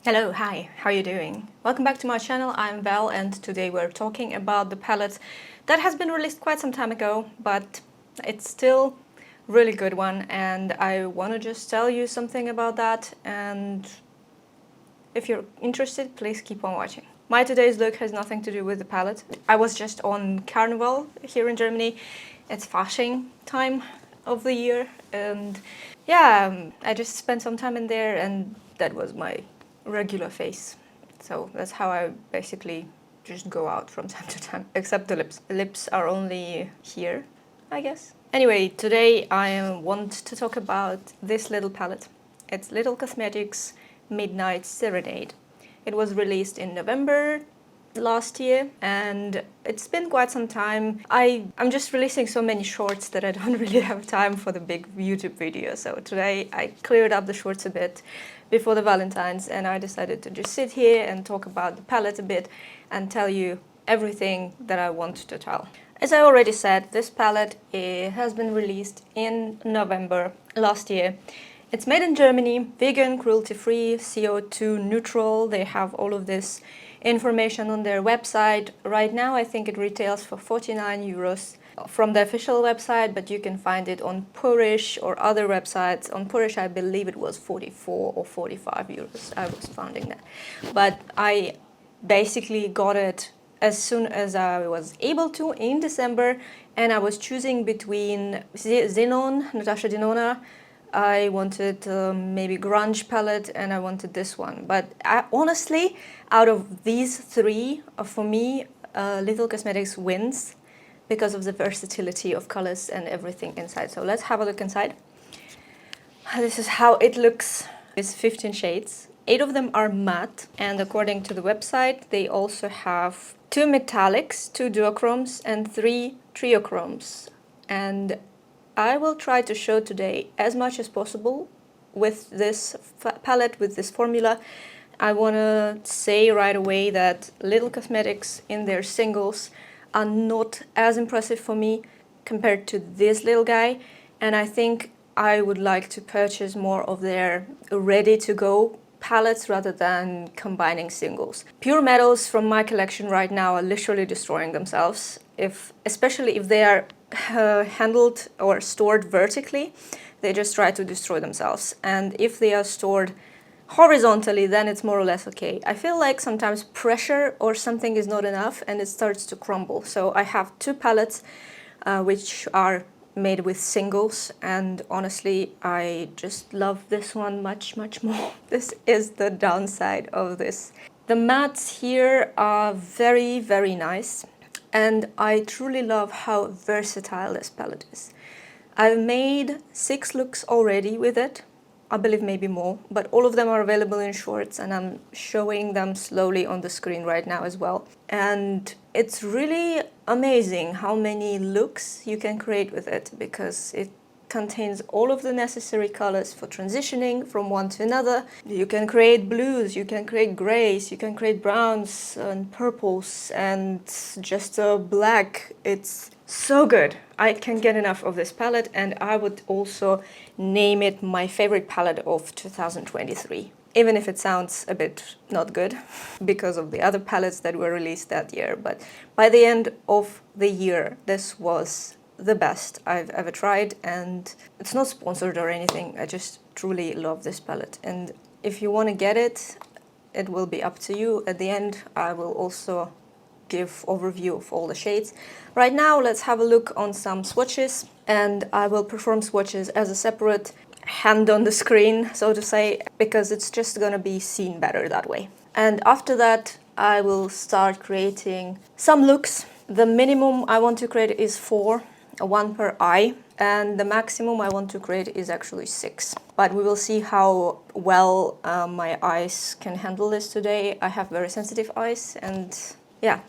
Hello, hi, how are you doing? Welcome back to my channel, I'm Val, and today we're talking about the palette that has been released quite some time ago, but it's still a really good one, and I want to just tell you something about that, and if you're interested, please keep on watching. My today's look has nothing to do with the palette. I was just on Carnival here in Germany. It's fashion time of the year, and yeah, I just spent some time in there, and that was my regular face. So that's how I basically just go out from time to time, except the lips. The lips are only here, I guess. Anyway, today I want to talk about this little palette. It's Little Cosmetics Midnight Serenade. It was released in November last year, and it's been quite some time. I'm just releasing so many shorts that I don't really have time for the big YouTube video. So today I cleared up the shorts a bit before the Valentine's, and I decided to just sit here and talk about the palette a bit and tell you everything that I want to tell. As I already said, this palette has been released in November last year. It's made in Germany, vegan, cruelty-free, CO2 neutral. They have all of this information on their website. Right now I think it retails for 49 euros from the official website, but you can find it on Purish or other websites. On Purish I believe it was 44 or 45 euros. I was finding that. But I basically got it as soon as I was able to in December, and I was choosing between Natasha Denona. I wanted maybe grunge palette, and I wanted this one. But honestly, out of these three, for me, Little Cosmetics wins because of the versatility of colors and everything inside. So let's have a look inside. This is how it looks. It's 15 shades. 8 of them are matte, and according to the website, they also have 2 metallics, 2 duochromes, and 3 triochromes. And I will try to show today as much as possible with this palette, with this formula. I want to say right away that Little Cosmetics in their singles are not as impressive for me compared to this little guy, and I think I would like to purchase more of their ready-to-go palettes rather than combining singles. Pure metals from my collection right now are literally destroying themselves, especially if they are handled or stored vertically. They just try to destroy themselves, and if they are stored horizontally, then it's more or less okay. I feel like sometimes pressure or something is not enough and it starts to crumble. So I have 2 palettes which are made with singles, and honestly I just love this one much more. This is the downside of this. The mattes here are very nice, and I truly love how versatile this palette is. I've made 6 looks already with it. I believe maybe more, but all of them are available in shorts, and I'm showing them slowly on the screen right now as well. And it's really amazing how many looks you can create with it, because it contains all of the necessary colors for transitioning from one to another. You can create blues, you can create grays, you can create browns and purples and just a black. It's so good. I can't get enough of this palette, and I would also name it my favorite palette of 2023. Even if it sounds a bit not good because of the other palettes that were released that year. But by the end of the year, this was the best I've ever tried, and it's not sponsored or anything. I just truly love this palette, and if you want to get it, it will be up to you. At the end, I will also give overview of all the shades. Right now, let's have a look on some swatches, and I will perform swatches as a separate hand on the screen, so to say, because it's just gonna be seen better that way. And after that, I will start creating some looks. The minimum I want to create is 4, 1 per eye, and the maximum I want to create is actually 6. But we will see how well my eyes can handle this today. I have very sensitive eyes, and yeah,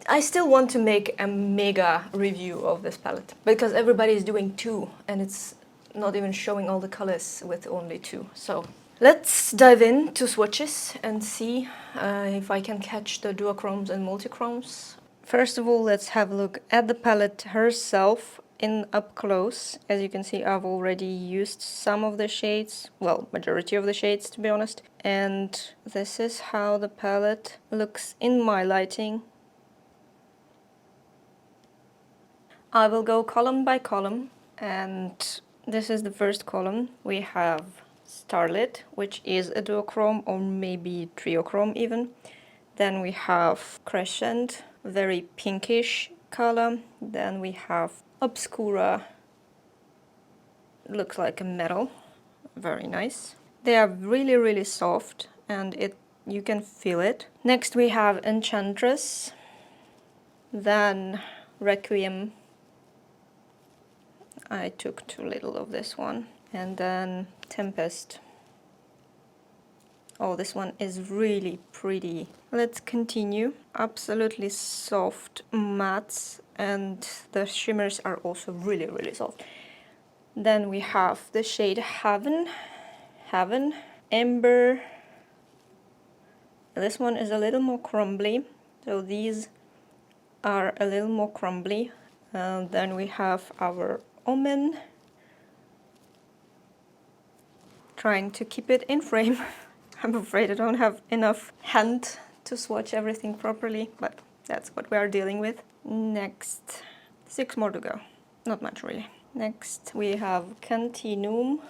I still want to make a mega review of this palette, because everybody is doing 2, and it's not even showing all the colors with only 2. So let's dive into swatches and see if I can catch the duochromes and multichromes. First of all, let's have a look at the palette herself. in up close. As you can see, I've already used some of the shades, well, majority of the shades to be honest. And this is how the palette looks in my lighting. I will go column by column, and this is the first column. We have Starlit, which is a duochrome or maybe triochrome even. Then we have Crescent, very pinkish color. Then we have Obscura, looks like a metal, very nice. They are really soft, and you can feel it. Next we have Enchantress, then Requiem. I took too little of this one. And then Tempest. Oh, this one is really pretty. Let's continue. Absolutely soft mattes, and the shimmers are also really soft. Then we have the shade Heaven, Ember. This one is a little more crumbly, so these are a little more crumbly. Then we have our Omen. Trying to keep it in frame. I'm afraid I don't have enough hand to swatch everything properly, but that's what we are dealing with. Next, 6 more to go. Not much really. Next we have Continuum,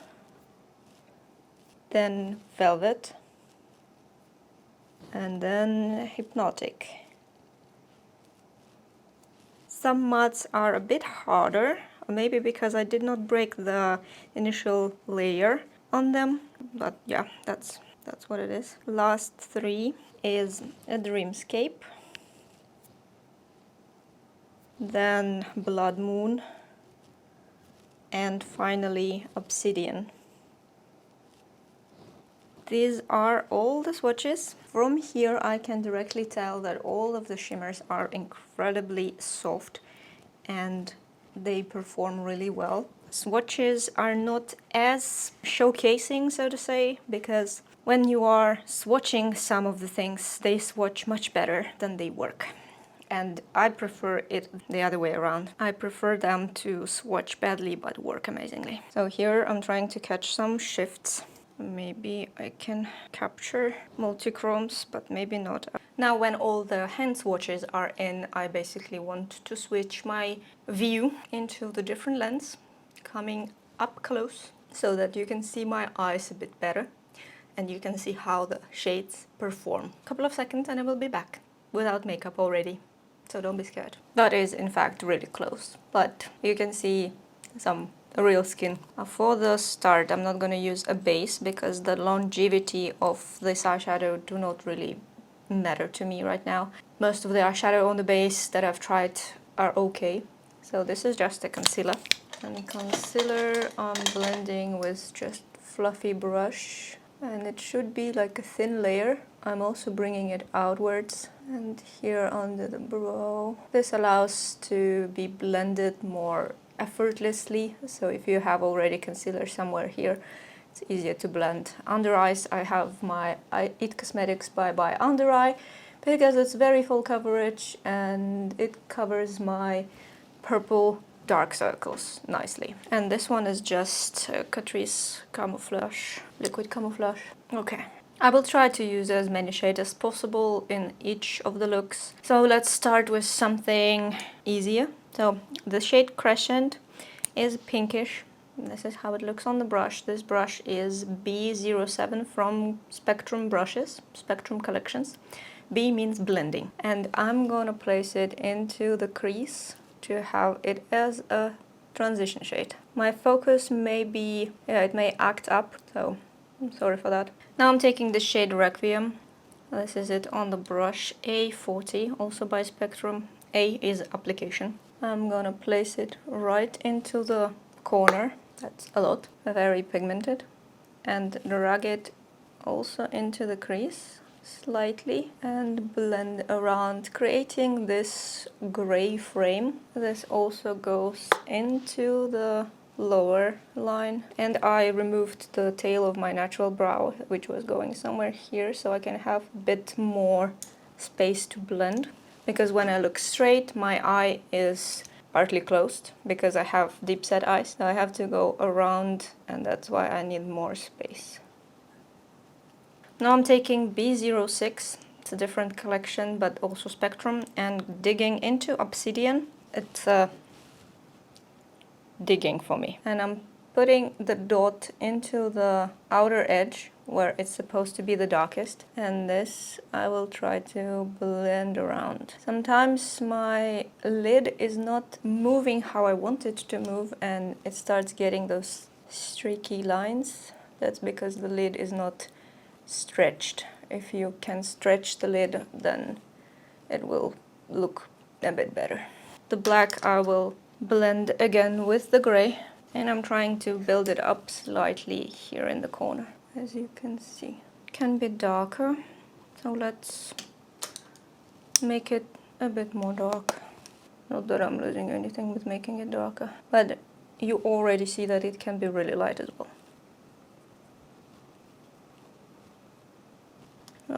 then Velvet, and then Hypnotic. Some mattes are a bit harder, maybe because I did not break the initial layer on them, but yeah, that's what it is. Last 3 is a Dreamscape, then Blood Moon, and finally Obsidian. These are all the swatches. From here I can directly tell that all of the shimmers are incredibly soft and they perform really well. Swatches are not as showcasing, so to say, because when you are swatching some of the things, they swatch much better than they work. And I prefer it the other way around. I prefer them to swatch badly but work amazingly. So here I'm trying to catch some shifts. Maybe I can capture multichromes, but maybe not. Now when all the hand swatches are in, I basically want to switch my view into the different lens, coming up close so that you can see my eyes a bit better and you can see how the shades perform. A couple of seconds and I will be back without makeup already, so don't be scared. That is in fact really close, but you can see some real skin. For the start I'm not going to use a base because the longevity of this eyeshadow do not really matter to me right now. Most of the eyeshadow on the base that I've tried are okay, so this is just a concealer. And concealer I'm blending with just fluffy brush, and it should be like a thin layer. I'm also bringing it outwards and here under the brow. This allows to be blended more effortlessly, so if you have already concealer somewhere here, it's easier to blend. Under eyes I have my It Cosmetics Bye Bye Under Eye because it's very full coverage and it covers my purple dark circles nicely. And this one is just Catrice Camouflage, Liquid Camouflage. Okay. I will try to use as many shades as possible in each of the looks. So let's start with something easier. So the shade Crescent is pinkish. This is how it looks on the brush. This brush is B07 from Spectrum Brushes, Spectrum Collections. B means blending. And I'm gonna place it into the crease to have it as a transition shade. My focus may be, it may act up, so I'm sorry for that. Now I'm taking the shade Requiem. This is it on the brush A40, also by Spectrum. A is application. I'm gonna place it right into the corner. That's a lot, very pigmented. And drag it also into the crease slightly and blend around, creating this gray frame. This also goes into the lower line, and I removed the tail of my natural brow, which was going somewhere here, so I can have a bit more space to blend, because when I look straight my eye is partly closed because I have deep set eyes. So I have to go around, and that's why I need more space. Now I'm taking B06. It's a different collection, but also spectrum, and digging into obsidian. It's digging for me. And I'm putting the dot into the outer edge where it's supposed to be the darkest, and this I will try to blend around. Sometimes my lid is not moving how I want it to move, and it starts getting those streaky lines. That's because the lid is not stretched. If you can stretch the lid, then it will look a bit better. The black I will blend again with the gray, and I'm trying to build it up slightly here in the corner, as you can see. It can be darker, so let's make it a bit more dark. Not that I'm losing anything with making it darker, but you already see that it can be really light as well.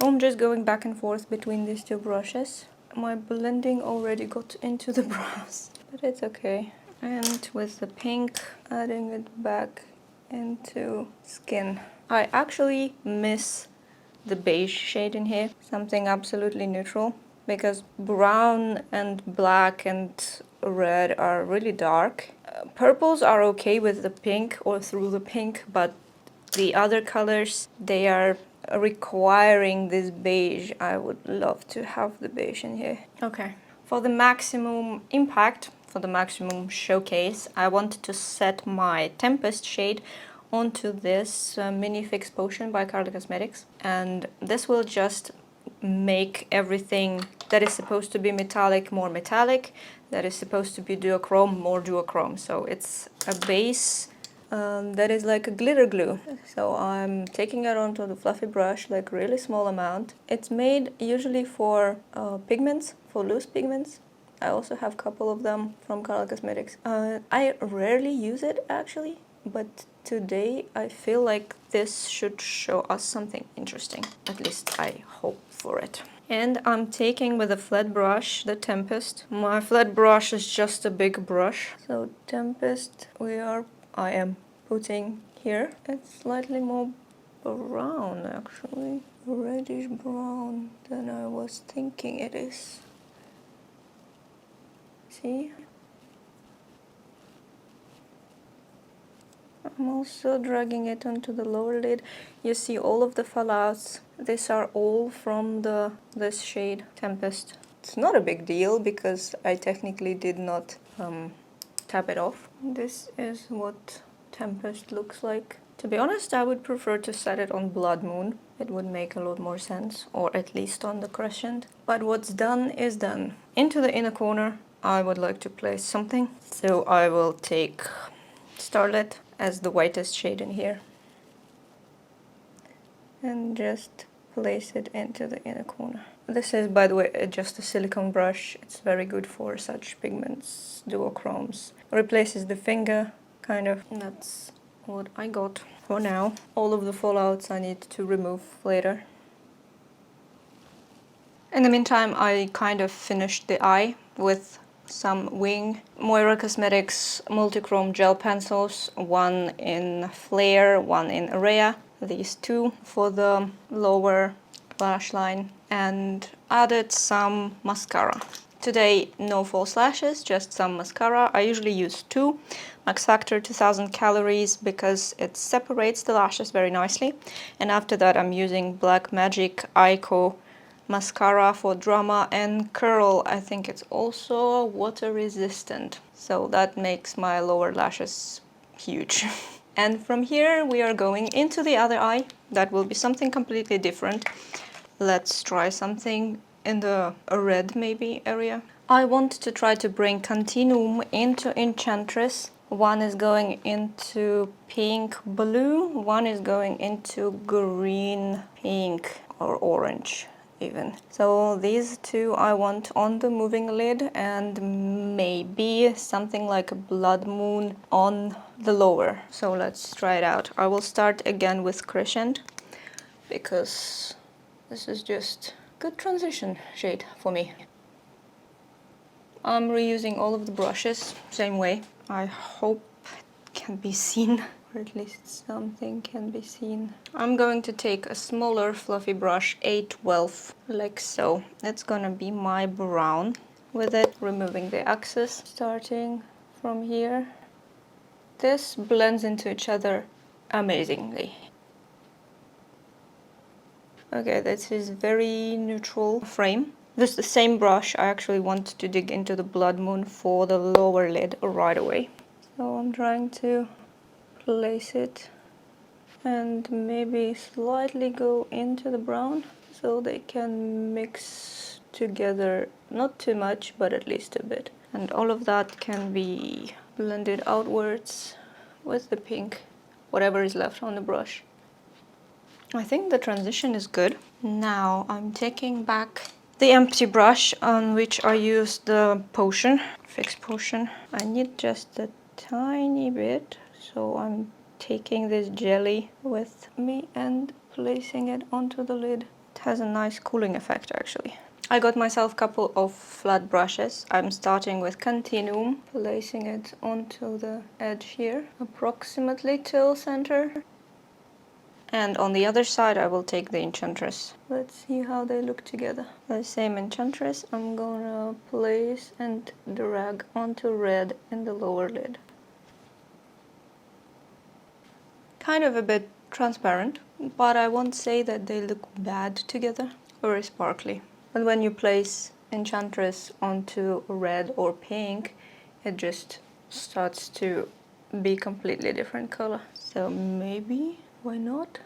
I'm just going back and forth between these two brushes. My blending already got into the brows, but it's okay. And with the pink, adding it back into skin. I actually miss the beige shade in here, something absolutely neutral, because brown and black and red are really dark. Purples are okay with the pink or through the pink, but the other colors, they are requiring this beige. I would love to have the beige in here. Okay, for the maximum impact, for the maximum showcase, I want to set my Tempest shade onto this mini fix potion by Carly Cosmetics, and this will just make everything that is supposed to be metallic more metallic, that is supposed to be duochrome more duochrome. So it's a base that is like a glitter glue. So I'm taking it onto the fluffy brush, like really small amount. It's made usually for pigments, for loose pigments. I also have a couple of them from Carly Cosmetics. I rarely use it actually, but today I feel like this should show us something interesting. At least I hope for it. And I'm taking with a flat brush the Tempest. My flat brush is just a big brush. So Tempest I am putting here. It's slightly more brown actually. Reddish brown than I was thinking it is. See? I'm also dragging it onto the lower lid. You see all of the fallouts. These are all from this shade, Tempest. It's not a big deal because I technically did not tap it off. This is what Tempest looks like. To be honest, I would prefer to set it on Blood Moon. It would make a lot more sense, or at least on the crescent. But what's done is done. Into the inner corner, I would like to place something. So I will take Starlet as the whitest shade in here and just place it into the inner corner. This is, by the way, just a silicone brush. It's very good for such pigments, duochromes. Replaces the finger, kind of. And that's what I got for now. All of the fallouts I need to remove later. In the meantime, I kind of finished the eye with some wing. Neewer Cosmetics multichrome gel pencils, one in Flare, one in Area. These two for the lower lash line, and added some mascara. Today, no false lashes, just some mascara. I usually use two. Max Factor 2000 calories because it separates the lashes very nicely. And after that, I'm using Black Magic Ico mascara for drama and curl. I think it's also water resistant, so that makes my lower lashes huge. And from here we are going into the other eye. That will be something completely different. Let's try something in the red maybe area. I want to try to bring Continuum into Enchantress. One is going into pink blue, one is going into green pink or orange even. So these two I want on the moving lid, and maybe something like a Blood Moon on the lower. So let's try it out. I will start again with Crescent because this is just good transition shade for me. I'm reusing all of the brushes, same way. I hope it can be seen, or at least something can be seen. I'm going to take a smaller fluffy brush, A12, like so. It's gonna be my brown. With it, removing the excess, starting from here. This blends into each other amazingly. Okay, this is very neutral frame. This is the same brush. I actually want to dig into the blood moon for the lower lid right away. So I'm trying to place it and maybe slightly go into the brown so they can mix together, not too much, but at least a bit. And all of that can be blended outwards with the pink, whatever is left on the brush. I think the transition is good. Now I'm taking back the empty brush on which I used the potion, fix potion. I need just a tiny bit, so I'm taking this jelly with me and placing it onto the lid. It has a nice cooling effect actually. I got myself a couple of flat brushes. I'm starting with Continuum, placing it onto the edge here, approximately till center. And on the other side I will take the Enchantress. Let's see how they look together. The same Enchantress I'm gonna place and drag onto red in the lower lid. Kind of a bit transparent, but I won't say that they look bad together. Very sparkly. But when you place Enchantress onto red or pink, it just starts to be completely different color. So maybe, why not?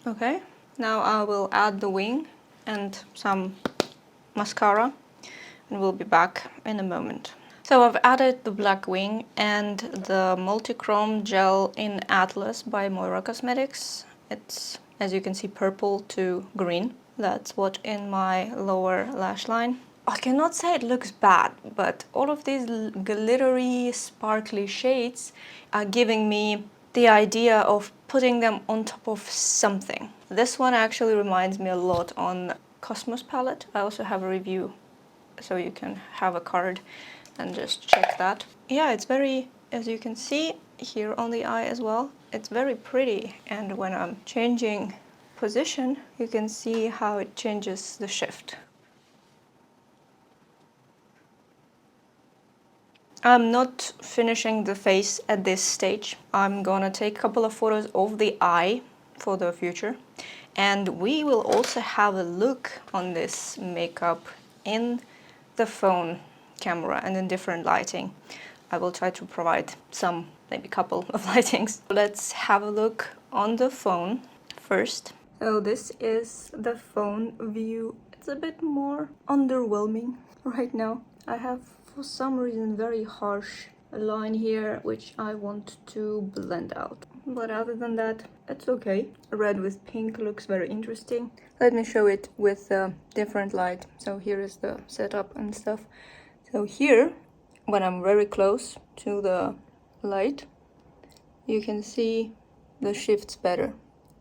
Okay, now I will add the wing and some mascara and we'll be back in a moment. So I've added the black wing and the multi-chrome gel in Atlas by Moira Cosmetics. It's, as you can see, purple to green. That's what in my lower lash line. I cannot say it looks bad, but all of these glittery, sparkly shades are giving me the idea of putting them on top of something. This one actually reminds me a lot on Cosmos palette. I also have a review, so you can have a card and just check that. Yeah, it's very, as you can see here on the eye as well, it's very pretty. And when I'm changing position, you can see how it changes the shift. I'm not finishing the face at this stage. I'm gonna take a couple of photos of the eye for the future. And we will also have a look on this makeup in the phone camera and in different lighting. I will try to provide some, maybe couple of lightings. Let's have a look on the phone first. So this is the phone view. It's a bit more underwhelming right now. I have, for some reason, very harsh line here, which I want to blend out. But other than that, it's okay. Red with pink looks very interesting. Let me show it with a different light. So here is the setup and stuff. So here, when I'm very close to the light, you can see the shifts better.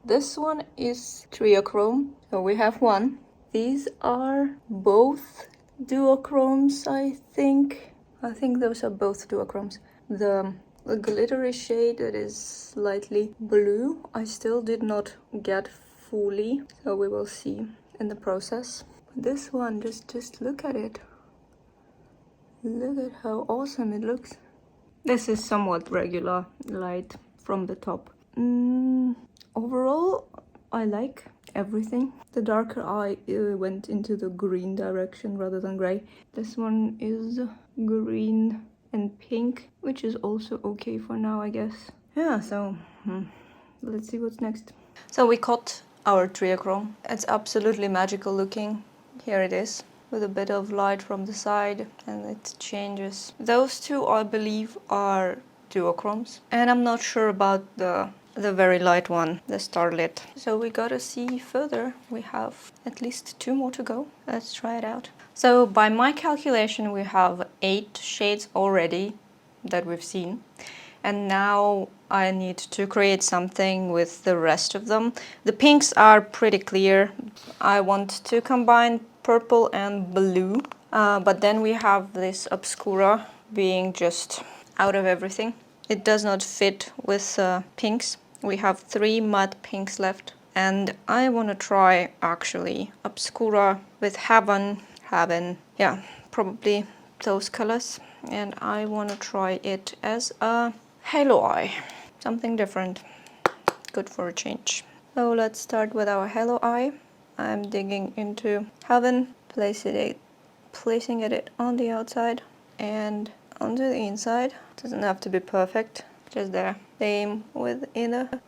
This one is triochrome, so we have one. These are both duochromes, I think. I think those are both duochromes. The glittery shade that is slightly blue, I still did not get fully, so we will see in the process. This one, just look at it. Look at how awesome it looks. This is somewhat regular light from the top. Overall, I like everything. The darker eye went into the green direction rather than gray. This one is green and pink, which is also okay for now, I guess. Yeah, so let's see what's next. So we caught our triochrome. It's absolutely magical looking. Here it is, with a bit of light from the side, and it changes. Those two, I believe, are duochromes. And I'm not sure about the very light one, the starlit. So we gotta see further. We have at least 2 more to go. Let's try it out. So by my calculation, we have 8 shades already that we've seen. And now I need to create something with the rest of them. The pinks are pretty clear. I want to combine purple and blue But then we have this Obscura being just out of everything. It does not fit with pinks. We have 3 matte pinks left. And I want to try actually Obscura with Heaven, yeah, probably those colors. And I want to try it as a halo eye, something different, good for a change. So let's start with our halo eye. I'm digging into Heaven, placing it on the outside and onto the inside. Doesn't have to be perfect, just there. Same with inner.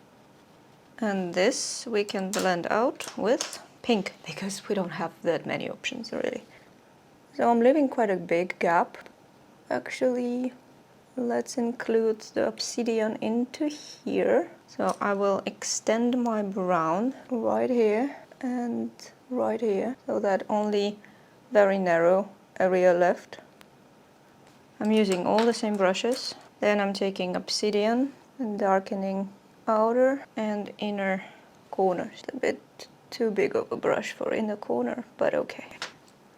And this we can blend out with pink, because we don't have that many options really. So I'm leaving quite a big gap. Actually, let's include the obsidian into here. So I will extend my brown right here and right here, so that only very narrow area left. I'm using all the same brushes. Then I'm taking obsidian and darkening outer and inner corners. A bit too big of a brush for inner corner, but okay.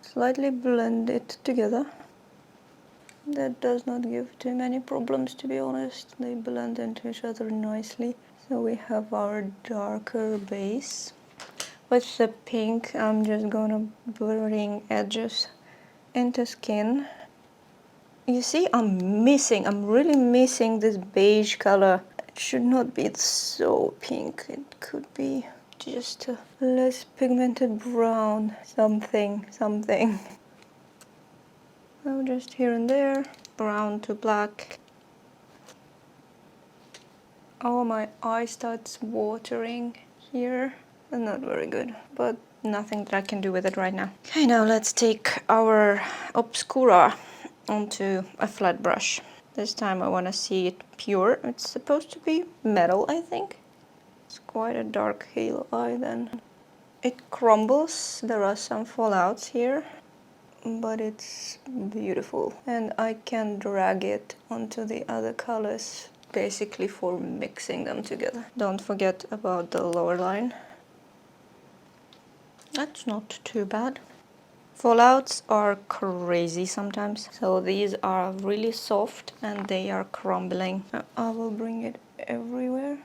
Slightly blend it together. That does not give too many problems, to be honest. They blend into each other nicely. So we have our darker base. With the pink, I'm just gonna bring edges into skin. You see, I'm really missing this beige color. It should not be so pink. It could be just a less pigmented brown, something. So just here and there, brown to black. Oh, my eye starts watering here. Not very good, but nothing that I can do with it right now. Okay, now let's take our Obscura onto a flat brush. This time I want to see it pure. It's supposed to be metal, I think. It's quite a dark halo eye then. It crumbles, there are some fallouts here, but it's beautiful. And I can drag it onto the other colors, basically for mixing them together. Don't forget about the lower line. That's not too bad. Fallouts are crazy sometimes, so these are really soft and they are crumbling. I will bring it everywhere.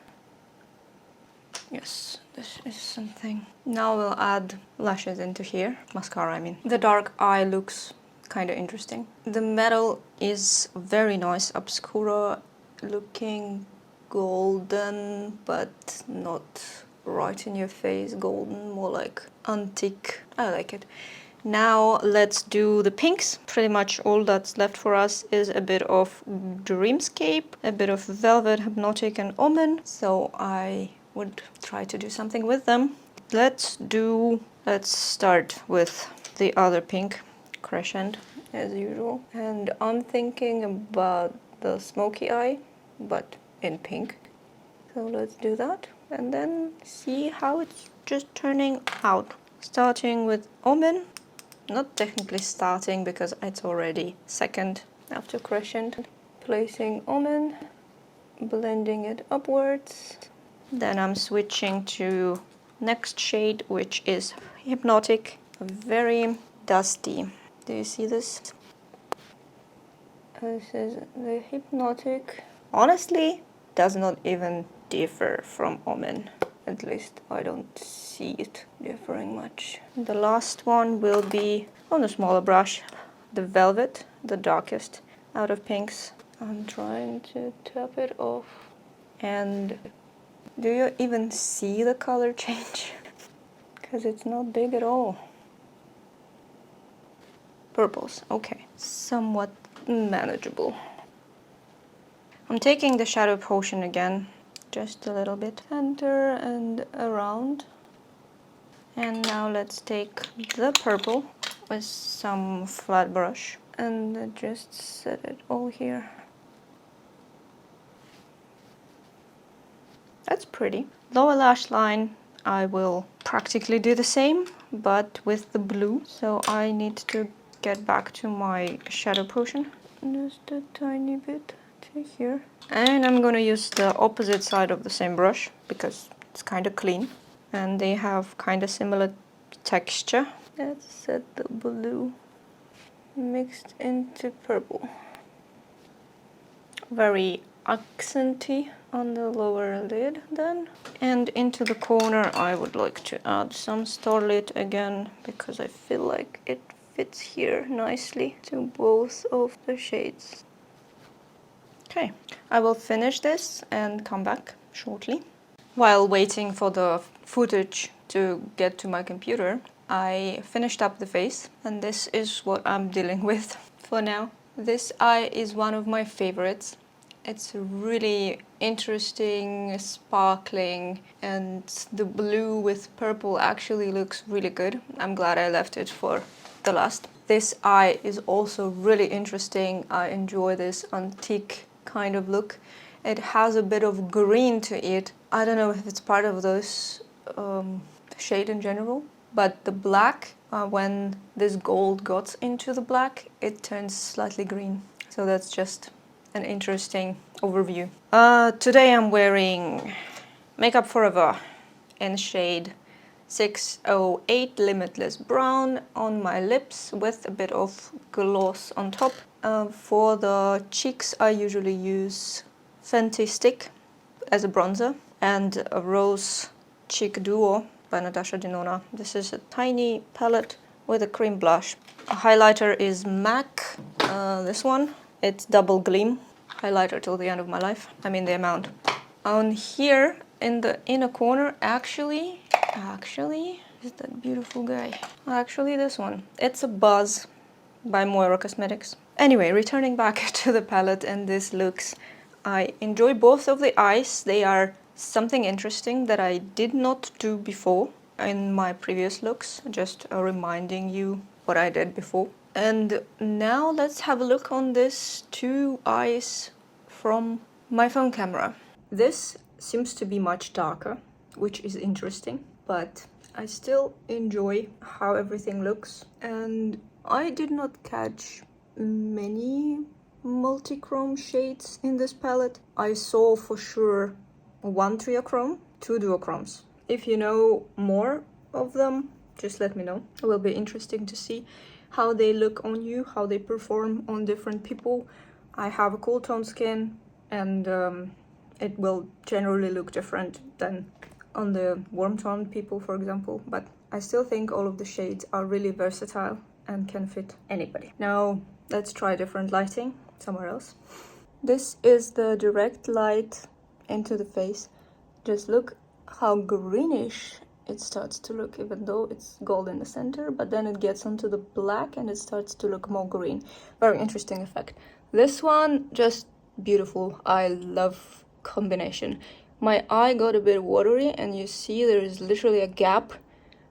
Yes, this is something. Now we'll add lashes into here. Mascara, I mean. The dark eye looks kind of interesting. The metal is very nice, Obscura looking golden, but not right in your face golden, more like antique. I like it. Now let's do the pinks. Pretty much all that's left for us is a bit of Dreamscape, a bit of Velvet, Hypnotic and Omen. So I would try to do something with them. Let's start with the other pink, Crescent, as usual. And I'm thinking about the smoky eye, but in pink. So let's do that and then see how it's just turning out. Starting with Omen. Not technically starting because it's already second after Crescent. Placing Omen, blending it upwards. Then I'm switching to next shade, which is Hypnotic, very dusty. Do you see this? This is the Hypnotic. Honestly, does not even differ from Omen. At least I don't see it differing much. The last one will be on a smaller brush, the Velvet, the darkest out of pinks. I'm trying to tap it off. And do you even see the color change? Because it's not big at all. Purples, okay. Somewhat manageable. I'm taking the shadow potion again. Just a little bit, center and around. And now let's take the purple with some flat brush and just set it all here. That's pretty. Lower lash line, I will practically do the same, but with the blue. So I need to get back to my shadow potion. Just a tiny bit to here. And I'm gonna use the opposite side of the same brush because it's kind of clean and they have kind of similar texture. Let's set the blue mixed into purple. Very accenty on the lower lid then. And into the corner I would like to add some starlit again, because I feel like it fits here nicely to both of the shades. Okay, I will finish this and come back shortly. While waiting for the footage to get to my computer, I finished up the face, and this is what I'm dealing with for now. This eye is one of my favorites. It's really interesting, sparkling, and the blue with purple actually looks really good. I'm glad I left it for the last. This eye is also really interesting. I enjoy this antique kind of look. It has a bit of green to it. I don't know if it's part of those shade in general, but the black, when this gold got into the black, it turns slightly green. So that's just an interesting overview. Today I'm wearing Makeup Forever in shade 608 Limitless Brown on my lips with a bit of gloss on top. For the cheeks I usually use Fenty Stick as a bronzer and a Rose Cheek Duo by Natasha Denona. This is a tiny palette with a cream blush. A highlighter is MAC, this one. It's Double Gleam highlighter till the end of my life. I mean the amount. On here in the inner corner, actually, is that beautiful guy? Actually this one. It's a Buzz by Moira Cosmetics. Anyway, returning back to the palette and these looks. I enjoy both of the eyes. They are something interesting that I did not do before in my previous looks, just reminding you what I did before. And now let's have a look on this two eyes from my phone camera. This seems to be much darker, which is interesting, but I still enjoy how everything looks. And I did not catch many multi-chrome shades in this palette. I saw for sure one triochrome, two duochromes. If you know more of them, just let me know. It will be interesting to see how they look on you, how they perform on different people. I have a cool tone skin, and it will generally look different than on the warm tone people, for example, but I still think all of the shades are really versatile and can fit anybody. Now let's try different lighting somewhere else. This is the direct light into the face. Just look how greenish it starts to look, even though it's gold in the center, but then it gets onto the black and it starts to look more green. Very interesting effect. This one, just beautiful. I love combination. My eye got a bit watery and you see there is literally a gap,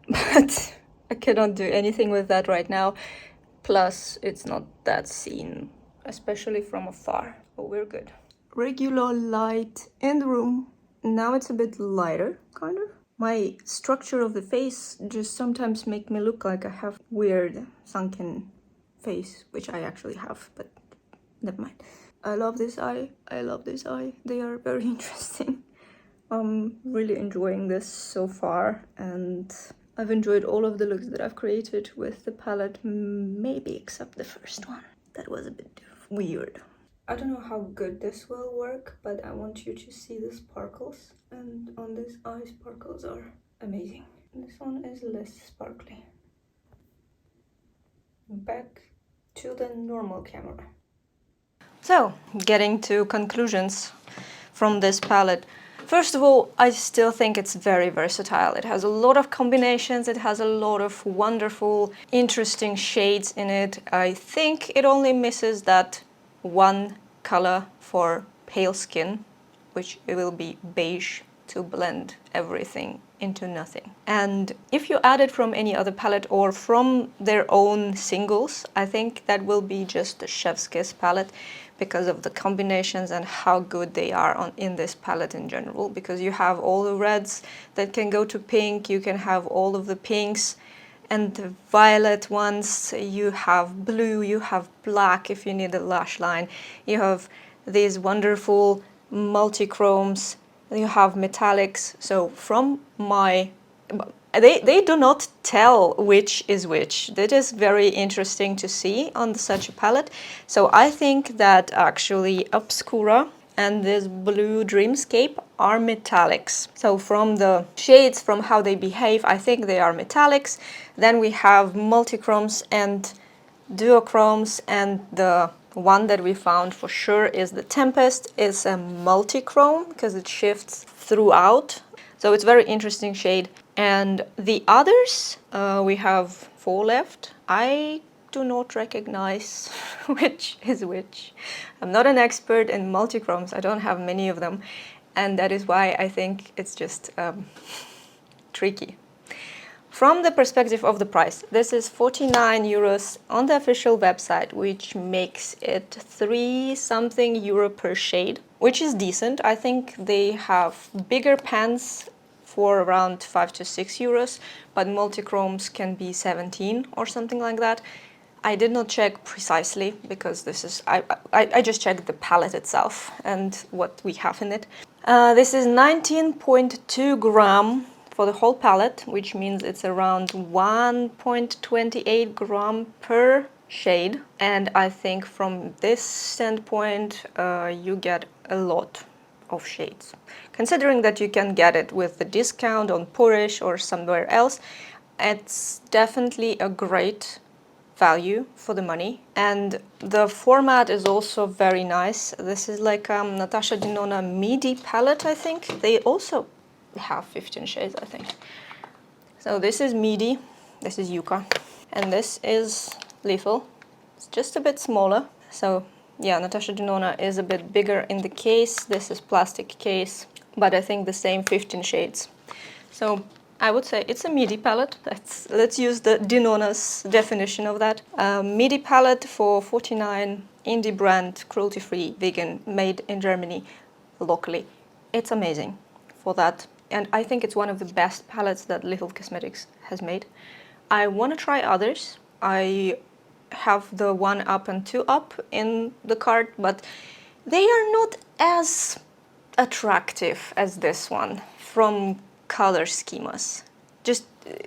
but I cannot do anything with that right now. Plus, it's not that seen, especially from afar. Oh, we're good. Regular light in the room. Now it's a bit lighter, kind of. My structure of the face just sometimes make me look like I have weird sunken face, which I actually have, but never mind. I love this eye. I love this eye. They are very interesting. I'm really enjoying this so far, and I've enjoyed all of the looks that I've created with the palette, maybe except the first one. That was a bit weird. I don't know how good this will work, but I want you to see the sparkles, and on this eye sparkles are amazing. This one is less sparkly. Back to the normal camera. So, getting to conclusions from this palette. First of all, I still think it's very versatile. It has a lot of combinations, it has a lot of wonderful, interesting shades in it. I think it only misses that one color for pale skin, which it will be beige to blend everything into nothing. And if you add it from any other palette or from their own singles, I think that will be just a chef's kiss palette, because of the combinations and how good they are in this palette in general. Because you have all the reds that can go to pink, you can have all of the pinks and the violet ones, you have blue, you have black if you need a lash line, you have these wonderful multi-chromes, you have metallics. So from my they do not tell which is which. That is very interesting to see on such a palette. So I think that actually Obscura and this Blue Dreamscape are metallics. So from the shades, from how they behave, I think they are metallics. Then we have multichromes and duochromes, and the one that we found for sure is the Tempest, is a multichrome because it shifts throughout. So it's a very interesting shade. And the others, we have 4 left. I do not recognize which is which. I'm not an expert in multichromes. I don't have many of them. And that is why I think it's just tricky. From the perspective of the price, this is 49 euros on the official website, which makes it 3 something euro per shade, which is decent. I think they have bigger pans for around 5 to 6 euros, but multichromes can be 17 or something like that. I did not check precisely because this is, I just checked the palette itself and what we have in it. This is 19.2 gram for the whole palette, which means it's around 1.28 gram per shade. And I think from this standpoint, you get a lot of shades. Considering that you can get it with the discount on Porish or somewhere else, it's definitely a great value for the money. And the format is also very nice. This is like Natasha Denona MIDI palette, I think. They also have 15 shades, I think. So this is MIDI, this is Yucca, and this is Lethal. It's just a bit smaller. So yeah, Natasha Denona is a bit bigger in the case. This is plastic case, but I think the same 15 shades. So I would say it's a MIDI palette. Let's use the Denona's definition of that. MIDI palette for 49, indie brand, cruelty-free, vegan, made in Germany, locally. It's amazing for that. And I think it's one of the best palettes that Lethal Cosmetics has made. I want to try others. I have the 1 up and 2 up in the cart, but they are not as attractive as this one from color schemas.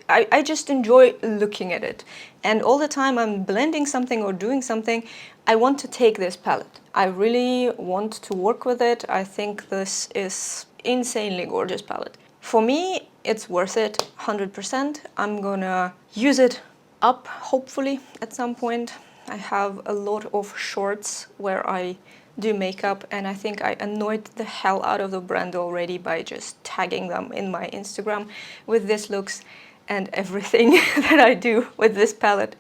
I just enjoy looking at it. And all the time I'm blending something or doing something, I want to take this palette. I really want to work with it. I think this is insanely gorgeous palette. For me, it's worth it, 100%. I'm gonna use it up, hopefully, at some point. I have a lot of shorts where I do makeup, and I think I annoyed the hell out of the brand already by just tagging them in my Instagram with this looks and everything that I do with this palette.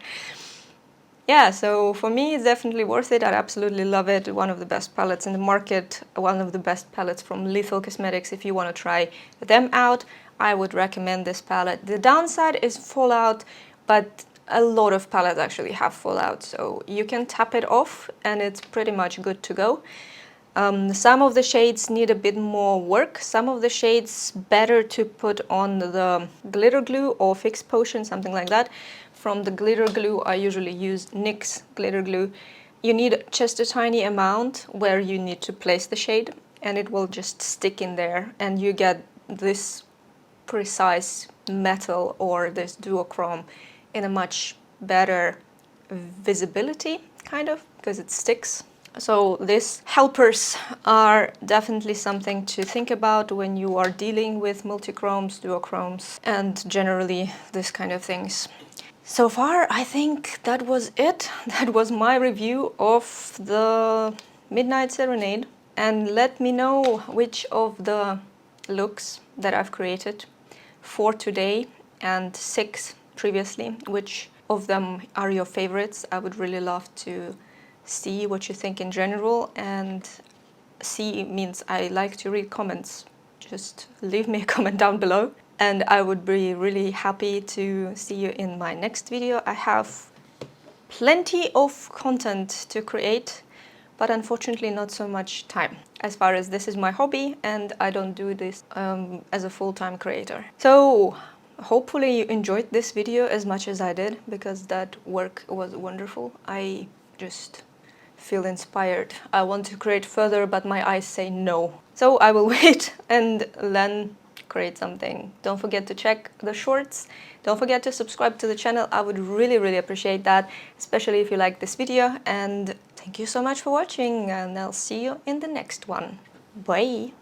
Yeah, so for me, it's definitely worth it. I absolutely love it. One of the best palettes in the market, one of the best palettes from Lethal Cosmetics. If you want to try them out, I would recommend this palette. The downside is fallout, but a lot of palettes actually have fallout, so you can tap it off and it's pretty much good to go. Some of the shades need a bit more work. Some of the shades better to put on the glitter glue or fix potion, something like that. From the glitter glue, I usually use NYX glitter glue. You need just a tiny amount where you need to place the shade, and it will just stick in there, and you get this precise metal or this duochrome in a much better visibility, kind of, because it sticks. So these helpers are definitely something to think about when you are dealing with multichromes, duochromes, and generally this kind of things. So far, I think that was it. That was my review of the Midnight Serenade. And let me know which of the looks that I've created for today and 6 previously, which of them are your favorites. I would really love to see what you think in general, and see means I like to read comments. Just leave me a comment down below, and I would be really happy to see you in my next video. I have plenty of content to create, but unfortunately not so much time, as far as this is my hobby and I don't do this as a full-time creator. So hopefully you enjoyed this video as much as I did, because that work was wonderful. I just feel inspired. I want to create further, but my eyes say no. So I will wait and then create something. Don't forget to check the shorts. Don't forget to subscribe to the channel. I would really appreciate that, especially if you like this video. And thank you so much for watching, and I'll see you in the next one. Bye!